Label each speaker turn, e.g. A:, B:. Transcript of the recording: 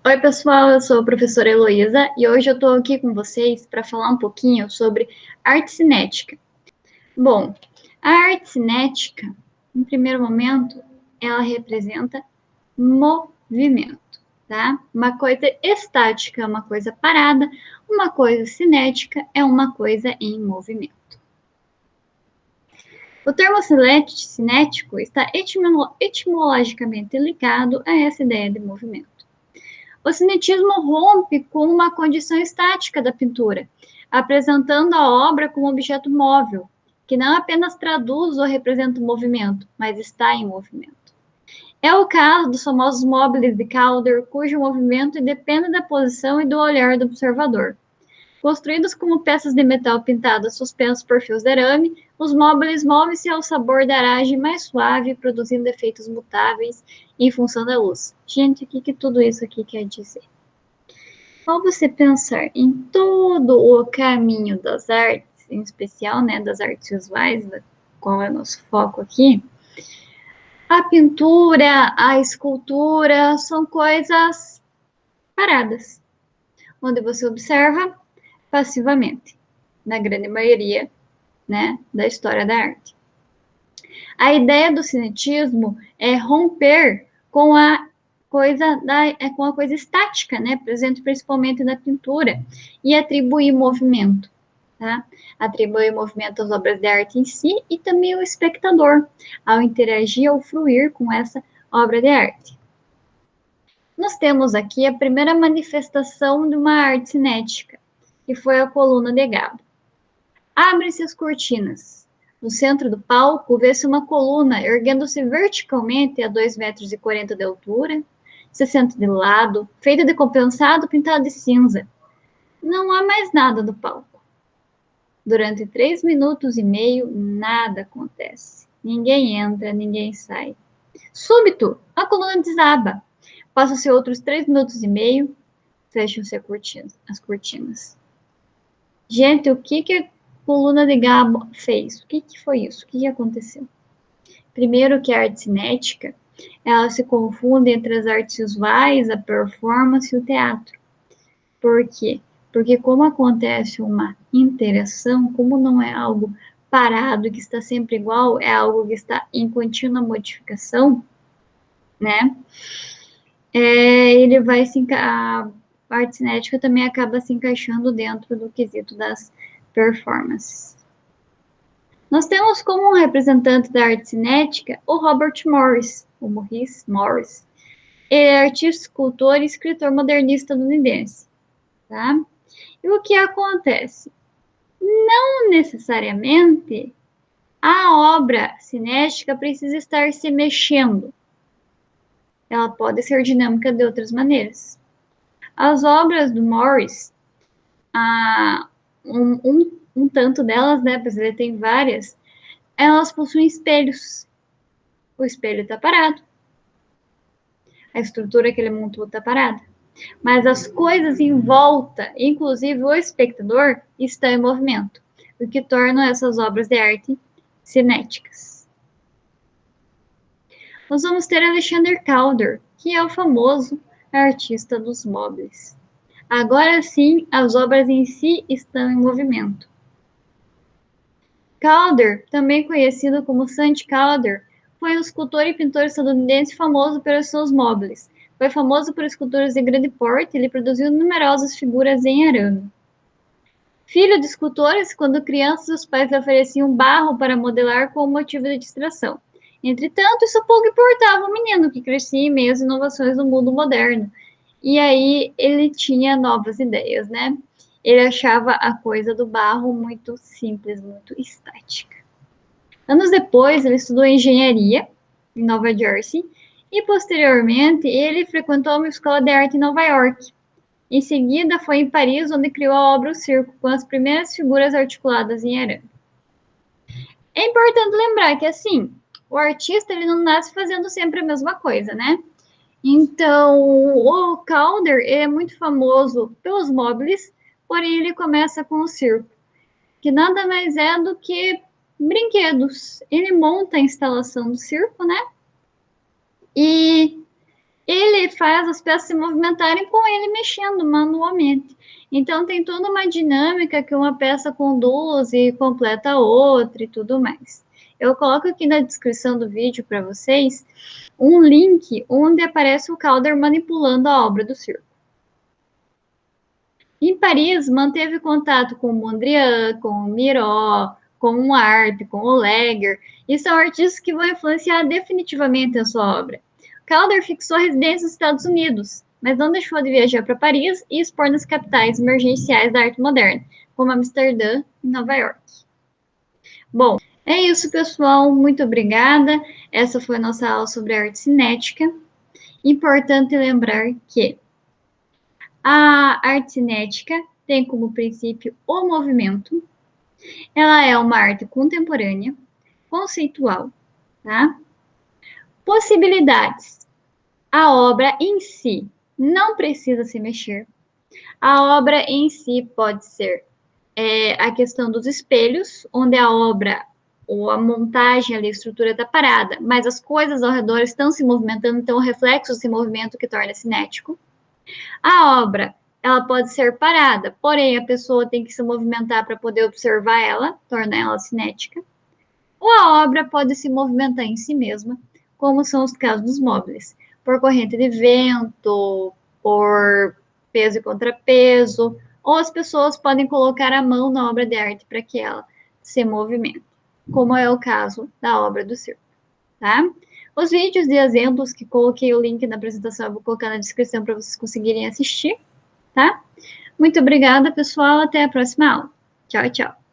A: Oi, pessoal, eu sou a professora Heloísa e hoje eu estou aqui com vocês para falar um pouquinho sobre arte cinética. Bom, a arte cinética, em primeiro momento, ela representa movimento, tá? Uma coisa estática é uma coisa parada, uma coisa cinética é uma coisa em movimento. O termo cinético está etimologicamente ligado a essa ideia de movimento. O cinetismo rompe com uma condição estática da pintura, apresentando a obra como objeto móvel, que não apenas traduz ou representa o movimento, mas está em movimento. É o caso dos famosos móveis de Calder, cujo movimento depende da posição e do olhar do observador. Construídos como peças de metal pintadas suspensos por fios de arame, os móveis movem-se ao sabor da aragem mais suave, produzindo efeitos mutáveis em função da luz. Gente, o que tudo isso aqui quer dizer? Ao você pensar em todo o caminho das artes, em especial, né, das artes visuais, qual é o nosso foco aqui, a pintura, a escultura são coisas paradas, onde você observa passivamente, na grande maioria, né, da história da arte. A ideia do cinetismo é romper com a com a coisa estática, né, presente principalmente na pintura, e atribuir movimento, tá? Atribuir movimento às obras de arte em si e também ao espectador, ao interagir, ao fruir com essa obra de arte. Nós temos aqui a primeira manifestação de uma arte cinética, que foi a coluna de gado. Abrem-se as cortinas. No centro do palco, vê-se uma coluna erguendo-se verticalmente a 2,40 metros de altura, 60 de lado, feita de compensado pintado de cinza. Não há mais nada do palco. Durante 3 minutos e meio, nada acontece. Ninguém entra, ninguém sai. Súbito, a coluna desaba. Passam-se outros 3 minutos e meio, fecham-se as cortinas. Gente, o que a coluna de gado fez? O que foi isso? O que aconteceu? Primeiro que a arte cinética, ela se confunde entre as artes visuais, a performance e o teatro. Por quê? Porque como acontece uma interação, como não é algo parado, que está sempre igual, é algo que está em contínua modificação, né? Ele vai a arte cinética também acaba se encaixando dentro do quesito das performances. Nós temos como um representante da arte cinética o Robert Morris, o Maurice Morris. Ele é artista, escultor e escritor modernista estadunidense. Tá? E o que acontece? Não necessariamente a obra cinética precisa estar se mexendo. Ela pode ser dinâmica de outras maneiras. As obras do Morris, um tanto delas, né, pois ele tem várias, elas possuem espelhos. O espelho está parado. A estrutura que ele montou está parada. Mas as coisas em volta, inclusive o espectador, estão em movimento, o que torna essas obras de arte cinéticas. Nós vamos ter Alexander Calder, que é o famoso artista dos móveis. Agora sim, as obras em si estão em movimento. Calder, também conhecido como Sandy Calder, foi um escultor e pintor estadunidense famoso pelos seus móveis. Foi famoso por esculturas de grande porte, ele produziu numerosas figuras em arame. Filho de escultores, quando criança, os pais lhe ofereciam barro para modelar como motivo de distração. Entretanto, isso pouco importava o menino, que crescia em meio às inovações do mundo moderno. E aí ele tinha novas ideias, né? Ele achava a coisa do barro muito simples, muito estática. Anos depois, ele estudou engenharia em Nova Jersey e, posteriormente, ele frequentou uma escola de arte em Nova York. Em seguida, foi em Paris, onde criou a obra O Circo, com as primeiras figuras articuladas em arame. É importante lembrar que, assim, o artista ele não nasce fazendo sempre a mesma coisa, né? Então, o Calder é muito famoso pelos móveis, porém ele começa com o circo, que nada mais é do que brinquedos. Ele monta a instalação do circo, né? E ele faz as peças se movimentarem com ele mexendo manualmente. Então, tem toda uma dinâmica que uma peça conduz e completa a outra e tudo mais. Eu coloco aqui na descrição do vídeo para vocês um link onde aparece o Calder manipulando a obra do circo. Em Paris, manteve contato com o Mondrian, com o Miró, com o Arte, com o Leger, e são artistas que vão influenciar definitivamente a sua obra. Calder fixou residência nos Estados Unidos, mas não deixou de viajar para Paris e expor nas capitais emergenciais da arte moderna, como Amsterdã e Nova York. Bom, é isso, pessoal. Muito obrigada. Essa foi a nossa aula sobre arte cinética. Importante lembrar que a arte cinética tem como princípio o movimento. Ela é uma arte contemporânea, conceitual, tá? Possibilidades. A obra em si não precisa se mexer. A obra em si pode ser a questão dos espelhos, onde a obra ou a montagem ali, a estrutura está parada, mas as coisas ao redor estão se movimentando, então o reflexo desse movimento que torna cinético. A obra, ela pode ser parada, porém a pessoa tem que se movimentar para poder observar ela, torna ela cinética. Ou a obra pode se movimentar em si mesma, como são os casos dos móveis, por corrente de vento, por peso e contrapeso, ou as pessoas podem colocar a mão na obra de arte para que ela se movimente, como é o caso da obra do circo, tá? Os vídeos de exemplos que coloquei o link na apresentação, eu vou colocar na descrição para vocês conseguirem assistir, tá? Muito obrigada, pessoal. Até a próxima aula. Tchau, tchau.